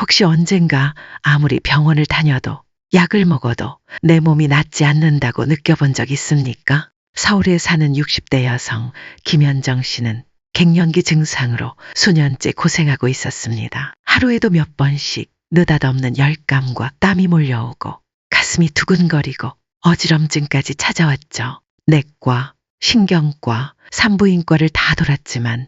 혹시 언젠가 아무리 병원을 다녀도 약을 먹어도 내 몸이 낫지 않는다고 느껴본 적 있습니까? 서울에 사는 60대 여성 김현정 씨는 갱년기 증상으로 수년째 고생하고 있었습니다. 하루에도 몇 번씩 느닷없는 열감과 땀이 몰려오고 가슴이 두근거리고 어지럼증까지 찾아왔죠. 내과, 신경과, 산부인과를 다 돌았지만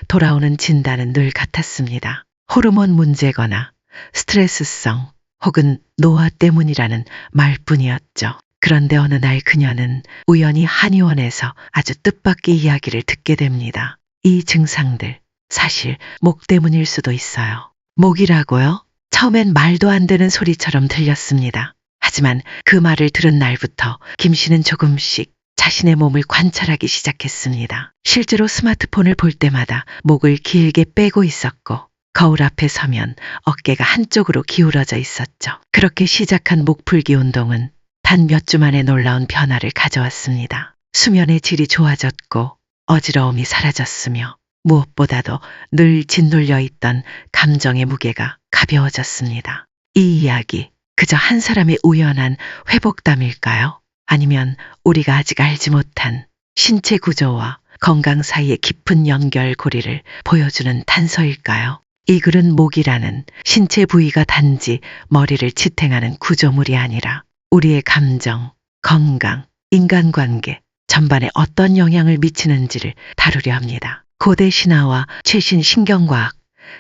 돌아오는 진단은 늘 같았습니다. 호르몬 문제거나 스트레스성 혹은 노화 때문이라는 말뿐이었죠. 그런데 어느 날 그녀는 우연히 한의원에서 아주 뜻밖의 이야기를 듣게 됩니다. 이 증상들 사실 목 때문일 수도 있어요. 목이라고요? 처음엔 말도 안 되는 소리처럼 들렸습니다. 하지만 그 말을 들은 날부터 김 씨는 조금씩 자신의 몸을 관찰하기 시작했습니다. 실제로 스마트폰을 볼 때마다 목을 길게 빼고 있었고 거울 앞에 서면 어깨가 한쪽으로 기울어져 있었죠. 그렇게 시작한 목풀기 운동은 단 몇 주 만에 놀라운 변화를 가져왔습니다. 수면의 질이 좋아졌고 어지러움이 사라졌으며 무엇보다도 늘 짓눌려 있던 감정의 무게가 가벼워졌습니다. 이 이야기 그저 한 사람의 우연한 회복담일까요? 아니면 우리가 아직 알지 못한 신체 구조와 건강 사이의 깊은 연결고리를 보여주는 단서일까요? 이 글은 목이라는 신체 부위가 단지 머리를 지탱하는 구조물이 아니라 우리의 감정, 건강, 인간관계 전반에 어떤 영향을 미치는지를 다루려 합니다. 고대 신화와 최신 신경과학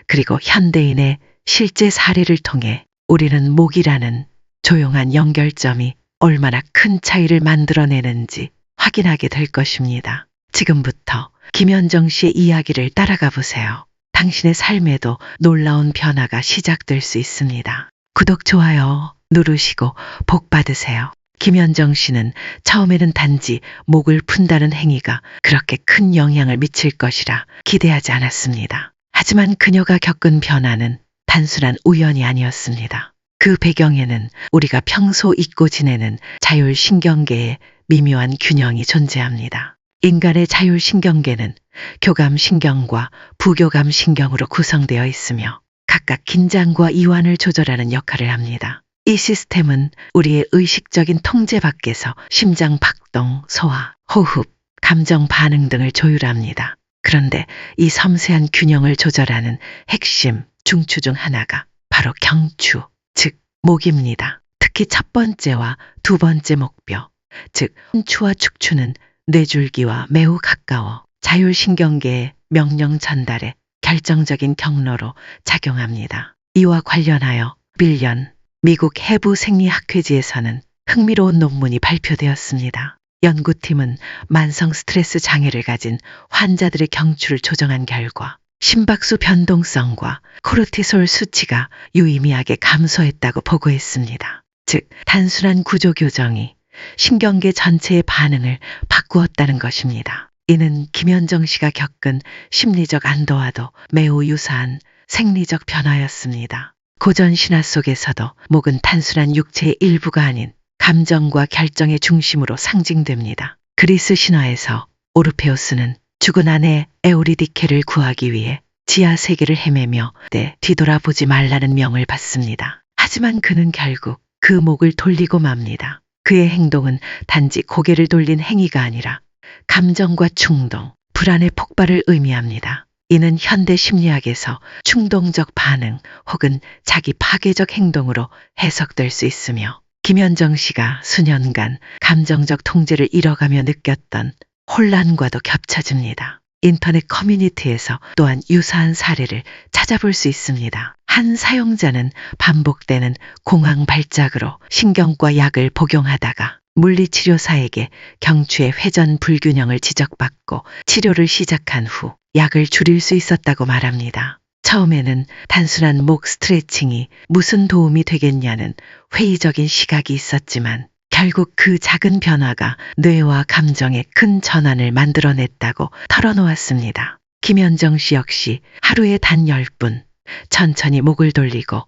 그리고 현대인의 실제 사례를 통해 우리는 목이라는 조용한 연결점이 얼마나 큰 차이를 만들어내는지 확인하게 될 것입니다. 지금부터 김현정 씨의 이야기를 따라가 보세요. 당신의 삶에도 놀라운 변화가 시작될 수 있습니다. 구독, 좋아요 누르시고 복 받으세요. 김현정 씨는 처음에는 단지 목을 푼다는 행위가 그렇게 큰 영향을 미칠 것이라 기대하지 않았습니다. 하지만 그녀가 겪은 변화는 단순한 우연이 아니었습니다. 그 배경에는 우리가 평소 잊고 지내는 자율신경계의 미묘한 균형이 존재합니다. 인간의 자율신경계는 교감신경과 부교감신경으로 구성되어 있으며 각각 긴장과 이완을 조절하는 역할을 합니다. 이 시스템은 우리의 의식적인 통제 밖에서 심장 박동, 소화, 호흡, 감정 반응 등을 조율합니다. 그런데 이 섬세한 균형을 조절하는 핵심 중추 중 하나가 바로 경추, 즉 목입니다. 특히 첫 번째와 두 번째 목뼈, 즉 혼추와 축추는 뇌줄기와 매우 가까워 자율신경계의 명령 전달에 결정적인 경로로 작용합니다. 이와 관련하여 1년 미국 해부 생리학회지에서는 흥미로운 논문이 발표되었습니다. 연구팀은 만성 스트레스 장애를 가진 환자들의 경추를 조정한 결과 심박수 변동성과 코르티솔 수치가 유의미하게 감소했다고 보고했습니다. 즉, 단순한 구조 교정이 신경계 전체의 반응을 바꾸었다는 것입니다. 이는 김현정 씨가 겪은 심리적 안도와도 매우 유사한 생리적 변화였습니다. 고전 신화 속에서도 목은 단순한 육체의 일부가 아닌 감정과 결정의 중심으로 상징됩니다. 그리스 신화에서 오르페우스는 죽은 아내 에우리디케를 구하기 위해 지하 세계를 헤매며 뒤돌아보지 말라는 명을 받습니다. 하지만 그는 결국 그 목을 돌리고 맙니다. 그의 행동은 단지 고개를 돌린 행위가 아니라 감정과 충동, 불안의 폭발을 의미합니다. 이는 현대 심리학에서 충동적 반응 혹은 자기 파괴적 행동으로 해석될 수 있으며 김현정 씨가 수년간 감정적 통제를 잃어가며 느꼈던 혼란과도 겹쳐집니다. 인터넷 커뮤니티에서 또한 유사한 사례를 찾아볼 수 있습니다. 한 사용자는 반복되는 공황 발작으로 신경과 약을 복용하다가 물리치료사에게 경추의 회전 불균형을 지적받고 치료를 시작한 후 약을 줄일 수 있었다고 말합니다. 처음에는 단순한 목 스트레칭이 무슨 도움이 되겠냐는 회의적인 시각이 있었지만 결국 그 작은 변화가 뇌와 감정에 큰 전환을 만들어냈다고 털어놓았습니다. 김현정 씨 역시 하루에 단 10분 천천히 목을 돌리고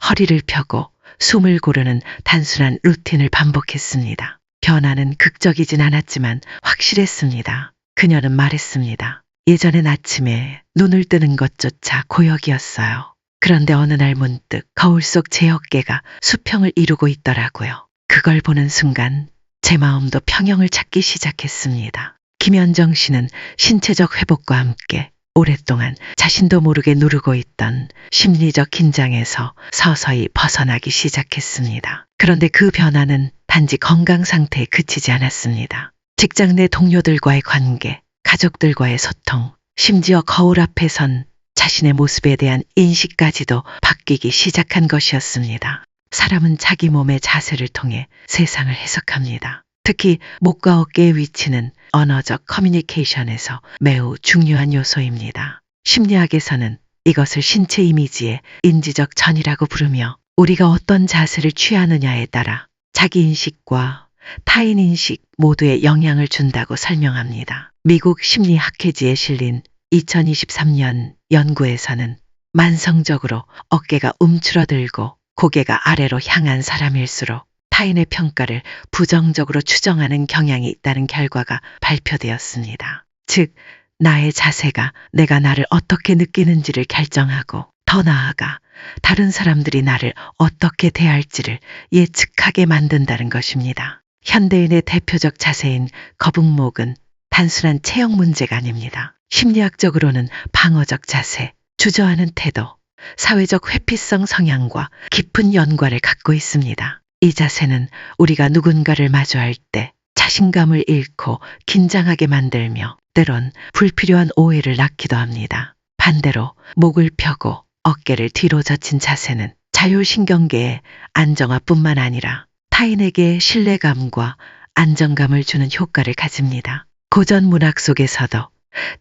허리를 펴고 숨을 고르는 단순한 루틴을 반복했습니다. 변화는 극적이진 않았지만 확실했습니다. 그녀는 말했습니다. 예전엔 아침에 눈을 뜨는 것조차 고역이었어요. 그런데 어느 날 문득 거울 속 제 어깨가 수평을 이루고 있더라고요. 그걸 보는 순간 제 마음도 평형을 찾기 시작했습니다. 김현정 씨는 신체적 회복과 함께 오랫동안 자신도 모르게 누르고 있던 심리적 긴장에서 서서히 벗어나기 시작했습니다. 그런데 그 변화는 단지 건강 상태에 그치지 않았습니다. 직장 내 동료들과의 관계, 가족들과의 소통, 심지어 거울 앞에 선 자신의 모습에 대한 인식까지도 바뀌기 시작한 것이었습니다. 사람은 자기 몸의 자세를 통해 세상을 해석합니다. 특히 목과 어깨의 위치는 언어적 커뮤니케이션에서 매우 중요한 요소입니다. 심리학에서는 이것을 신체 이미지의 인지적 전이라고 부르며 우리가 어떤 자세를 취하느냐에 따라 자기 인식과 타인 인식 모두에 영향을 준다고 설명합니다. 미국 심리학회지에 실린 2023년 연구에서는 만성적으로 어깨가 움츠러들고 고개가 아래로 향한 사람일수록 타인의 평가를 부정적으로 추정하는 경향이 있다는 결과가 발표되었습니다. 즉, 나의 자세가 내가 나를 어떻게 느끼는지를 결정하고 더 나아가 다른 사람들이 나를 어떻게 대할지를 예측하게 만든다는 것입니다. 현대인의 대표적 자세인 거북목은 단순한 체형 문제가 아닙니다. 심리학적으로는 방어적 자세, 주저하는 태도, 사회적 회피성 성향과 깊은 연관을 갖고 있습니다. 이 자세는 우리가 누군가를 마주할 때 자신감을 잃고 긴장하게 만들며 때론 불필요한 오해를 낳기도 합니다. 반대로 목을 펴고 어깨를 뒤로 젖힌 자세는 자율신경계의 안정화뿐만 아니라 타인에게 신뢰감과 안정감을 주는 효과를 가집니다. 고전 문학 속에서도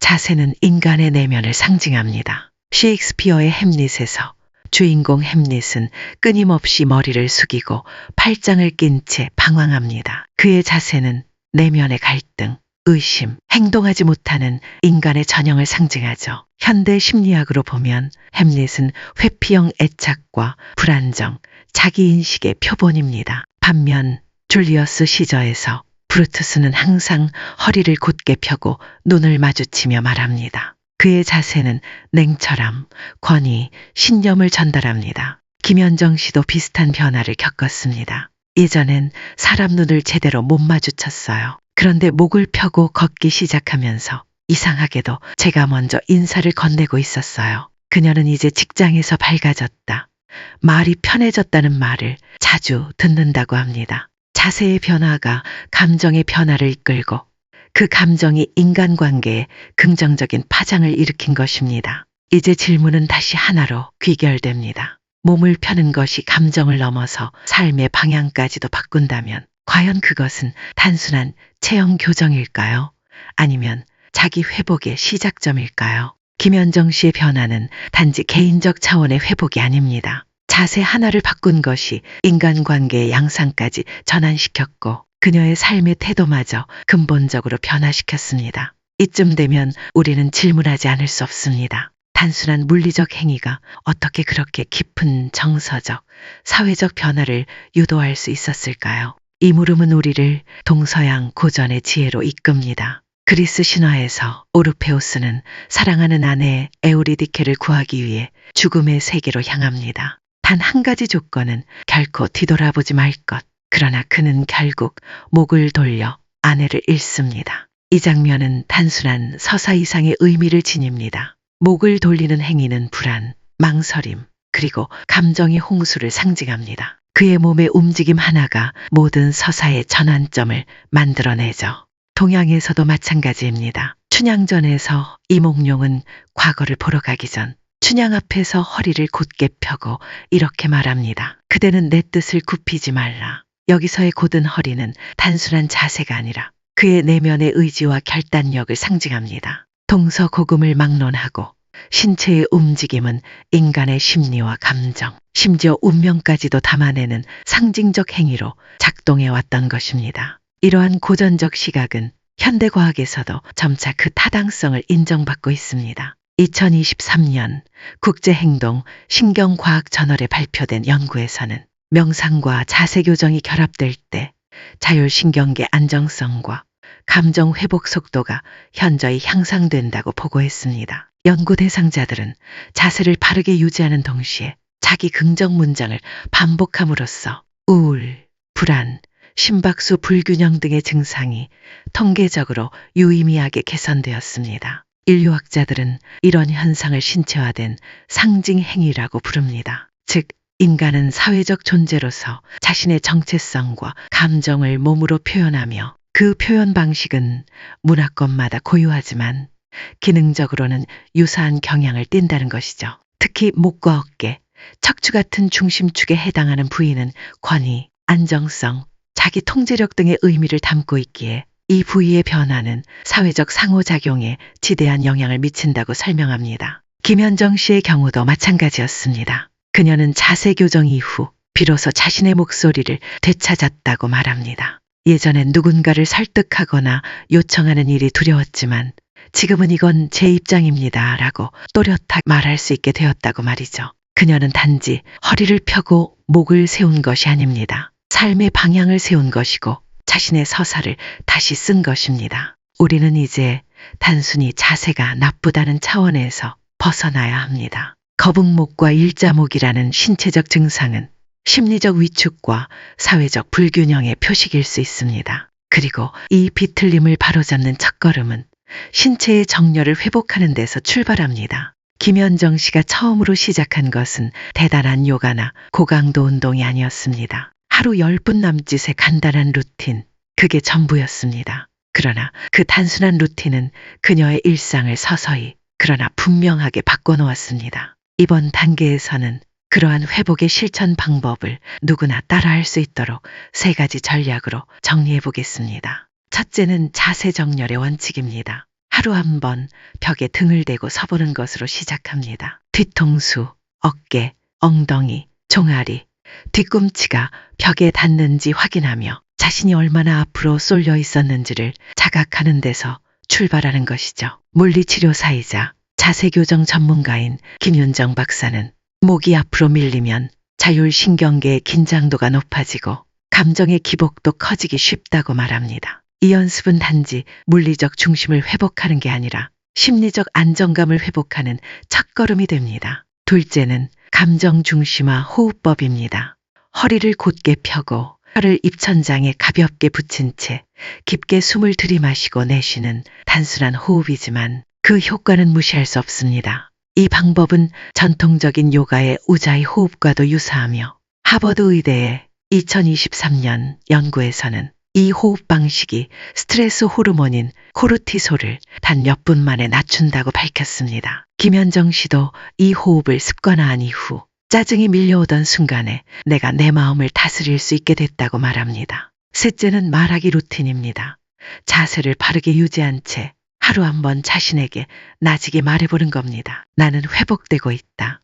자세는 인간의 내면을 상징합니다. 셰익스피어의 햄릿에서 주인공 햄릿은 끊임없이 머리를 숙이고 팔짱을 낀 채 방황합니다. 그의 자세는 내면의 갈등, 의심, 행동하지 못하는 인간의 전형을 상징하죠. 현대 심리학으로 보면 햄릿은 회피형 애착과 불안정, 자기인식의 표본입니다. 반면 줄리어스 시저에서 브루투스는 항상 허리를 곧게 펴고 눈을 마주치며 말합니다. 그의 자세는 냉철함, 권위, 신념을 전달합니다. 김현정 씨도 비슷한 변화를 겪었습니다. 예전엔 사람 눈을 제대로 못 마주쳤어요. 그런데 목을 펴고 걷기 시작하면서 이상하게도 제가 먼저 인사를 건네고 있었어요. 그녀는 이제 직장에서 밝아졌다, 말이 편해졌다는 말을 자주 듣는다고 합니다. 자세의 변화가 감정의 변화를 이끌고 그 감정이 인간관계에 긍정적인 파장을 일으킨 것입니다. 이제 질문은 다시 하나로 귀결됩니다. 몸을 펴는 것이 감정을 넘어서 삶의 방향까지도 바꾼다면 과연 그것은 단순한 체형 교정일까요? 아니면 자기 회복의 시작점일까요? 김현정 씨의 변화는 단지 개인적 차원의 회복이 아닙니다. 자세 하나를 바꾼 것이 인간관계의 양상까지 전환시켰고 그녀의 삶의 태도마저 근본적으로 변화시켰습니다. 이쯤 되면 우리는 질문하지 않을 수 없습니다. 단순한 물리적 행위가 어떻게 그렇게 깊은 정서적, 사회적 변화를 유도할 수 있었을까요? 이 물음은 우리를 동서양 고전의 지혜로 이끕니다. 그리스 신화에서 오르페우스는 사랑하는 아내 에우리디케를 구하기 위해 죽음의 세계로 향합니다. 단 한 가지 조건은 결코 뒤돌아보지 말 것. 그러나 그는 결국 목을 돌려 아내를 잃습니다. 이 장면은 단순한 서사 이상의 의미를 지닙니다. 목을 돌리는 행위는 불안, 망설임, 그리고 감정의 홍수를 상징합니다. 그의 몸의 움직임 하나가 모든 서사의 전환점을 만들어내죠. 동양에서도 마찬가지입니다. 춘향전에서 이몽룡은 과거를 보러 가기 전 춘향 앞에서 허리를 곧게 펴고 이렇게 말합니다. 그대는 내 뜻을 굽히지 말라. 여기서의 곧은 허리는 단순한 자세가 아니라 그의 내면의 의지와 결단력을 상징합니다. 동서고금을 막론하고 신체의 움직임은 인간의 심리와 감정, 심지어 운명까지도 담아내는 상징적 행위로 작동해 왔던 것입니다. 이러한 고전적 시각은 현대과학에서도 점차 그 타당성을 인정받고 있습니다. 2023년 국제행동 신경과학저널에 발표된 연구에서는 명상과 자세 교정이 결합될 때 자율신경계 안정성과 감정 회복 속도가 현저히 향상된다고 보고했습니다. 연구 대상자들은 자세를 바르게 유지하는 동시에 자기 긍정 문장을 반복함으로써 우울, 불안, 심박수 불균형 등의 증상이 통계적으로 유의미하게 개선되었습니다. 인류학자들은 이런 현상을 신체화된 상징 행위라고 부릅니다. 즉, 인간은 사회적 존재로서 자신의 정체성과 감정을 몸으로 표현하며 그 표현 방식은 문화권마다 고유하지만 기능적으로는 유사한 경향을 띈다는 것이죠. 특히 목과 어깨, 척추 같은 중심축에 해당하는 부위는 권위, 안정성, 자기 통제력 등의 의미를 담고 있기에 이 부위의 변화는 사회적 상호작용에 지대한 영향을 미친다고 설명합니다. 김현정 씨의 경우도 마찬가지였습니다. 그녀는 자세 교정 이후 비로소 자신의 목소리를 되찾았다고 말합니다. 예전엔 누군가를 설득하거나 요청하는 일이 두려웠지만 지금은 이건 제 입장입니다 라고 또렷하게 말할 수 있게 되었다고 말이죠. 그녀는 단지 허리를 펴고 목을 세운 것이 아닙니다. 삶의 방향을 세운 것이고 자신의 서사를 다시 쓴 것입니다. 우리는 이제 단순히 자세가 나쁘다는 차원에서 벗어나야 합니다. 거북목과 일자목이라는 신체적 증상은 심리적 위축과 사회적 불균형의 표식일 수 있습니다. 그리고 이 비틀림을 바로잡는 첫걸음은 신체의 정렬을 회복하는 데서 출발합니다. 김현정 씨가 처음으로 시작한 것은 대단한 요가나 고강도 운동이 아니었습니다. 하루 10분 남짓의 간단한 루틴, 그게 전부였습니다. 그러나 그 단순한 루틴은 그녀의 일상을 서서히 그러나 분명하게 바꿔놓았습니다. 이번 단계에서는 그러한 회복의 실천 방법을 누구나 따라할 수 있도록 3가지 전략으로 정리해 보겠습니다. 첫째는 자세 정렬의 원칙입니다. 하루 한 번 벽에 등을 대고 서보는 것으로 시작합니다. 뒤통수, 어깨, 엉덩이, 종아리, 뒤꿈치가 벽에 닿는지 확인하며 자신이 얼마나 앞으로 쏠려 있었는지를 자각하는 데서 출발하는 것이죠. 물리치료사이자 자세교정 전문가인 김윤정 박사는 목이 앞으로 밀리면 자율신경계의 긴장도가 높아지고 감정의 기복도 커지기 쉽다고 말합니다. 이 연습은 단지 물리적 중심을 회복하는 게 아니라 심리적 안정감을 회복하는 첫걸음이 됩니다. 둘째는 감정 중심화 호흡법입니다. 허리를 곧게 펴고 혀를 입천장에 가볍게 붙인 채 깊게 숨을 들이마시고 내쉬는 단순한 호흡이지만 그 효과는 무시할 수 없습니다. 이 방법은 전통적인 요가의 우자이 호흡과도 유사하며 하버드 의대의 2023년 연구에서는 이 호흡 방식이 스트레스 호르몬인 코르티솔을 단 몇 분 만에 낮춘다고 밝혔습니다. 김현정 씨도 이 호흡을 습관화한 이후 짜증이 밀려오던 순간에 내가 내 마음을 다스릴 수 있게 됐다고 말합니다. 셋째는 말하기 루틴입니다. 자세를 바르게 유지한 채 하루 한 번 자신에게 나지게 말해보는 겁니다. 나는 회복되고 있다.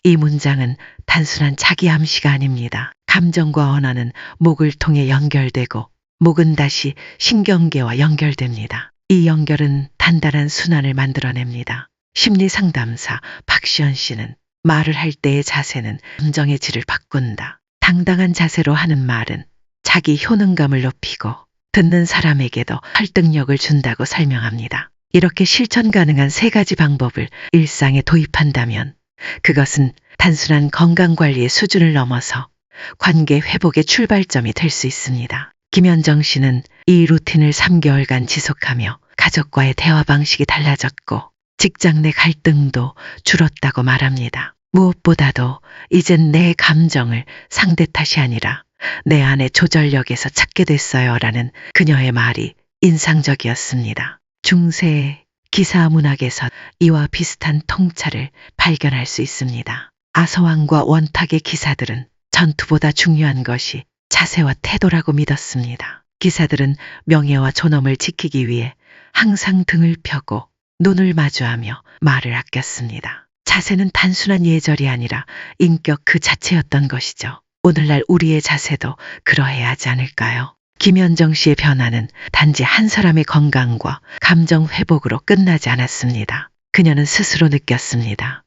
이 문장은 단순한 자기 암시가 아닙니다. 감정과 언어는 목을 통해 연결되고 목은 다시 신경계와 연결됩니다. 이 연결은 단단한 순환을 만들어냅니다. 심리상담사 박시연 씨는 말을 할 때의 자세는 감정의 질을 바꾼다. 당당한 자세로 하는 말은 자기 효능감을 높이고 듣는 사람에게도 설득력을 준다고 설명합니다. 이렇게 실천 가능한 3가지 방법을 일상에 도입한다면 그것은 단순한 건강관리의 수준을 넘어서 관계 회복의 출발점이 될 수 있습니다. 김현정 씨는 이 루틴을 3개월간 지속하며 가족과의 대화 방식이 달라졌고 직장 내 갈등도 줄었다고 말합니다. 무엇보다도 이젠 내 감정을 상대 탓이 아니라 내 안의 조절력에서 찾게 됐어요 라는 그녀의 말이 인상적이었습니다. 중세 기사 문학에서 이와 비슷한 통찰을 발견할 수 있습니다. 아서왕과 원탁의 기사들은 전투보다 중요한 것이 자세와 태도라고 믿었습니다. 기사들은 명예와 존엄을 지키기 위해 항상 등을 펴고 눈을 마주하며 말을 아꼈습니다. 자세는 단순한 예절이 아니라 인격 그 자체였던 것이죠. 오늘날 우리의 자세도 그러해야 하지 않을까요? 김현정 씨의 변화는 단지 한 사람의 건강과 감정 회복으로 끝나지 않았습니다. 그녀는 스스로 느꼈습니다.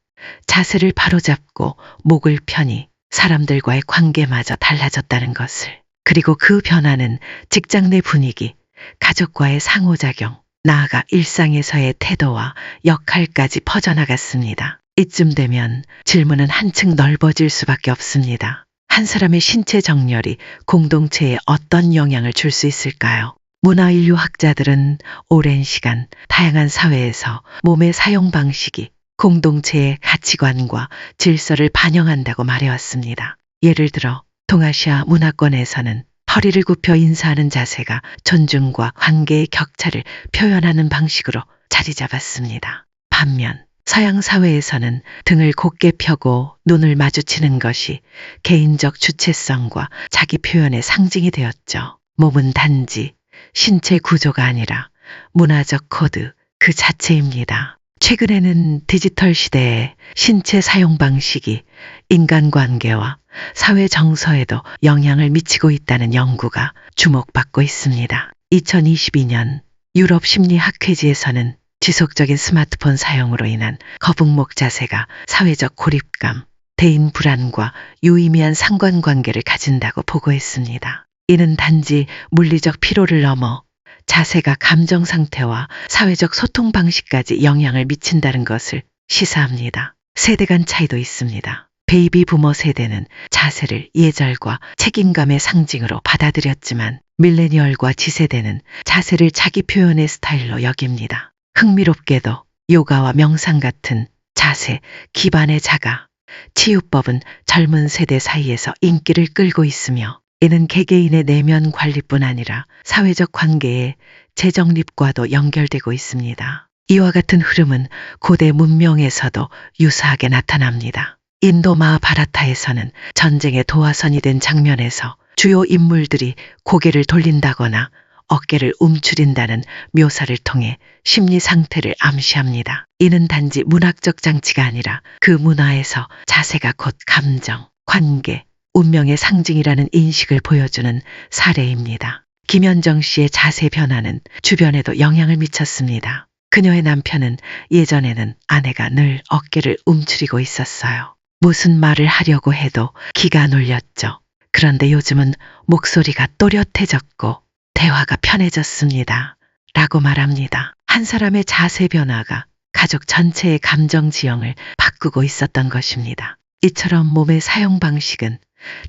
자세를 바로잡고 목을 펴니 사람들과의 관계마저 달라졌다는 것을. 그리고 그 변화는 직장 내 분위기, 가족과의 상호작용, 나아가 일상에서의 태도와 역할까지 퍼져나갔습니다. 이쯤 되면 질문은 한층 넓어질 수밖에 없습니다. 한 사람의 신체 정렬이 공동체에 어떤 영향을 줄 수 있을까요? 문화인류학자들은 오랜 시간 다양한 사회에서 몸의 사용 방식이 공동체의 가치관과 질서를 반영한다고 말해왔습니다. 예를 들어 동아시아 문화권에서는 허리를 굽혀 인사하는 자세가 존중과 관계의 격차를 표현하는 방식으로 자리 잡았습니다. 반면 서양 사회에서는 등을 곧게 펴고 눈을 마주치는 것이 개인적 주체성과 자기 표현의 상징이 되었죠. 몸은 단지 신체 구조가 아니라 문화적 코드 그 자체입니다. 최근에는 디지털 시대의 신체 사용 방식이 인간관계와 사회 정서에도 영향을 미치고 있다는 연구가 주목받고 있습니다. 2022년 유럽 심리학회지에서는 지속적인 스마트폰 사용으로 인한 거북목 자세가 사회적 고립감, 대인 불안과 유의미한 상관관계를 가진다고 보고했습니다. 이는 단지 물리적 피로를 넘어 자세가 감정 상태와 사회적 소통 방식까지 영향을 미친다는 것을 시사합니다. 세대 간 차이도 있습니다. 베이비 부머 세대는 자세를 예절과 책임감의 상징으로 받아들였지만 밀레니얼과 지세대는 자세를 자기 표현의 스타일로 여깁니다. 흥미롭게도 요가와 명상 같은 자세 기반의 자가 치유법은 젊은 세대 사이에서 인기를 끌고 있으며 이는 개개인의 내면 관리뿐 아니라 사회적 관계의 재정립과도 연결되고 있습니다. 이와 같은 흐름은 고대 문명에서도 유사하게 나타납니다. 인도 마하바라타에서는 전쟁의 도화선이 된 장면에서 주요 인물들이 고개를 돌린다거나 어깨를 움츠린다는 묘사를 통해 심리 상태를 암시합니다. 이는 단지 문학적 장치가 아니라 그 문화에서 자세가 곧 감정, 관계, 운명의 상징이라는 인식을 보여주는 사례입니다. 김현정 씨의 자세 변화는 주변에도 영향을 미쳤습니다. 그녀의 남편은 예전에는 아내가 늘 어깨를 움츠리고 있었어요. 무슨 말을 하려고 해도 기가 눌렸죠. 그런데 요즘은 목소리가 또렷해졌고 대화가 편해졌습니다. 라고 말합니다. 한 사람의 자세 변화가 가족 전체의 감정 지형을 바꾸고 있었던 것입니다. 이처럼 몸의 사용 방식은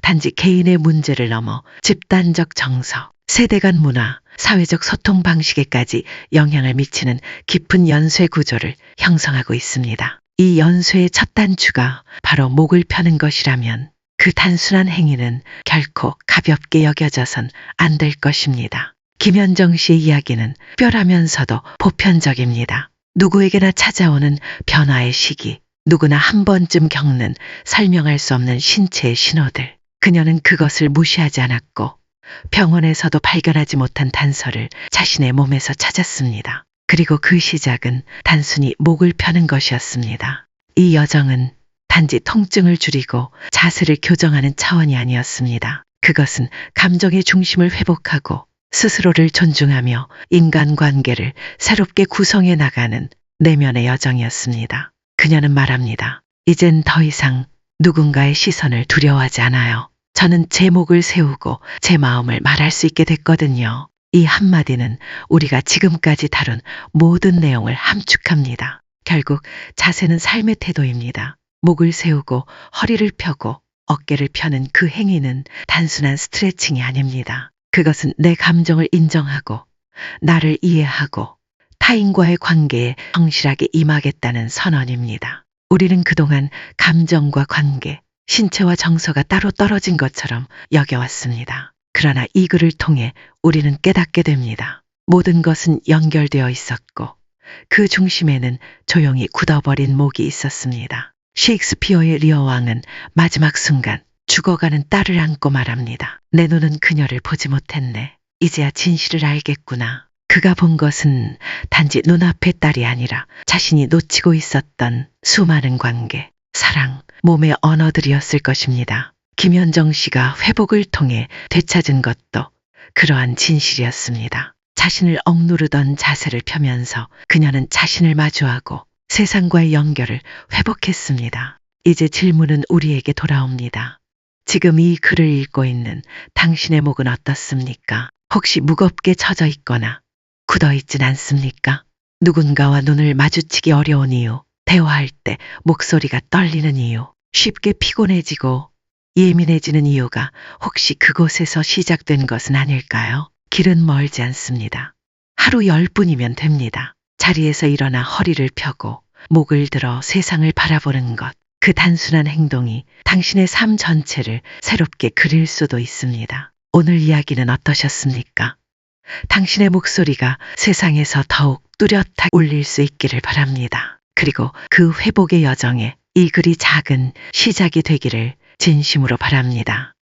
단지 개인의 문제를 넘어 집단적 정서, 세대 간 문화, 사회적 소통 방식에까지 영향을 미치는 깊은 연쇄 구조를 형성하고 있습니다. 이 연쇄의 첫 단추가 바로 목을 펴는 것이라면 그 단순한 행위는 결코 가볍게 여겨져선 안 될 것입니다. 김현정 씨의 이야기는 특별하면서도 보편적입니다. 누구에게나 찾아오는 변화의 시기, 누구나 한 번쯤 겪는 설명할 수 없는 신체의 신호들. 그녀는 그것을 무시하지 않았고 병원에서도 발견하지 못한 단서를 자신의 몸에서 찾았습니다. 그리고 그 시작은 단순히 목을 펴는 것이었습니다. 이 여정은 단지 통증을 줄이고 자세를 교정하는 차원이 아니었습니다. 그것은 감정의 중심을 회복하고 스스로를 존중하며 인간관계를 새롭게 구성해 나가는 내면의 여정이었습니다. 그녀는 말합니다. 이젠 더 이상 누군가의 시선을 두려워하지 않아요. 저는 제 목을 세우고 제 마음을 말할 수 있게 됐거든요. 이 한마디는 우리가 지금까지 다룬 모든 내용을 함축합니다. 결국 자세는 삶의 태도입니다. 목을 세우고 허리를 펴고 어깨를 펴는 그 행위는 단순한 스트레칭이 아닙니다. 그것은 내 감정을 인정하고 나를 이해하고 타인과의 관계에 성실하게 임하겠다는 선언입니다. 우리는 그동안 감정과 관계, 신체와 정서가 따로 떨어진 것처럼 여겨왔습니다. 그러나 이 글을 통해 우리는 깨닫게 됩니다. 모든 것은 연결되어 있었고 그 중심에는 조용히 굳어버린 목이 있었습니다. 셰익스피어의 리어 왕은 마지막 순간 죽어가는 딸을 안고 말합니다. 내 눈은 그녀를 보지 못했네. 이제야 진실을 알겠구나. 그가 본 것은 단지 눈앞의 딸이 아니라 자신이 놓치고 있었던 수많은 관계, 사랑, 몸의 언어들이었을 것입니다. 김현정 씨가 회복을 통해 되찾은 것도 그러한 진실이었습니다. 자신을 억누르던 자세를 펴면서 그녀는 자신을 마주하고 세상과의 연결을 회복했습니다. 이제 질문은 우리에게 돌아옵니다. 지금 이 글을 읽고 있는 당신의 목은 어떻습니까? 혹시 무겁게 처져 있거나 굳어 있진 않습니까? 누군가와 눈을 마주치기 어려운 이유, 대화할 때 목소리가 떨리는 이유, 쉽게 피곤해지고 예민해지는 이유가 혹시 그곳에서 시작된 것은 아닐까요? 길은 멀지 않습니다. 하루 10분이면 됩니다. 자리에서 일어나 허리를 펴고 목을 들어 세상을 바라보는 것. 그 단순한 행동이 당신의 삶 전체를 새롭게 그릴 수도 있습니다. 오늘 이야기는 어떠셨습니까? 당신의 목소리가 세상에서 더욱 뚜렷하게 울릴 수 있기를 바랍니다. 그리고 그 회복의 여정에 이 글이 작은 시작이 되기를 진심으로 바랍니다.